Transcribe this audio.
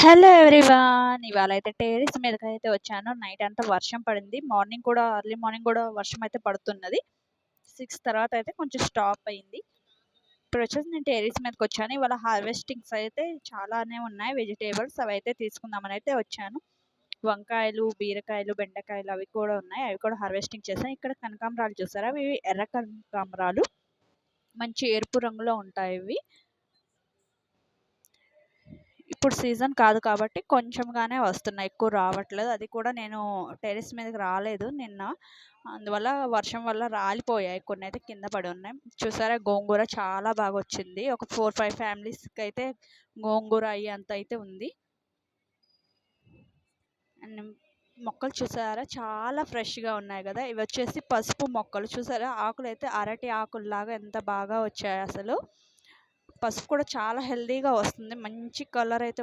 Hello everyone. ఇవాళ అయితే terrace మీదకైతే వచ్చాను. నైట్ అంతా వర్షం పడింది. మార్నింగ్ కూడా ఎర్లీ మార్నింగ్ కూడా వర్షం అయితే పడుతున్నది. 6 తర్వాత అయితే కొంచెం స్టాప్ అయింది. ఇప్పుడు వచ్చేసి నేను టెర్రస్ మీదకి వచ్చాను. ఇవాళ హార్వెస్టింగ్స్ అయితే చాలానే ఉన్నాయి. వెజిటేబుల్స్ అవి అయితే తీసుకుందామని అయితే వచ్చాను. వంకాయలు, బీరకాయలు, బెండకాయలు అవి కూడా ఉన్నాయి. అవి కూడా హార్వెస్టింగ్ చేశాను. ఇక్కడ కనకాంబరాలు చూసారా, అవి ఎర్ర కనకాంబరాలు మంచి ఎరుపు రంగులో ఉంటాయి. ఇవి ఇప్పుడు సీజన్ కాదు కాబట్టి కొంచెంగానే వస్తున్నాయి, ఎక్కువ రావట్లేదు. అది కూడా నేను టెర్రస్ మీదకి రాలేదు నిన్న, అందువల్ల వర్షం వల్ల రాలిపోయాయి. కొన్ని అయితే కింద పడి ఉన్నాయి. చూసారా, గోంగూర చాలా బాగా వచ్చింది. ఒక 4-5 ఫ్యామిలీస్కి అయితే గోంగూర అయ్యేంత అయితే ఉంది. అండ్ మొక్కలు చూసారా, చాలా ఫ్రెష్గా ఉన్నాయి కదా. ఇవి వచ్చేసి పసుపు మొక్కలు. చూసారా, ఆకులు అయితే అరటి ఆకుల్లాగా ఎంత బాగా వచ్చాయి. అసలు పసుపు కూడా చాలా హెల్దీగా వస్తుంది. మంచి కలర్ అయితే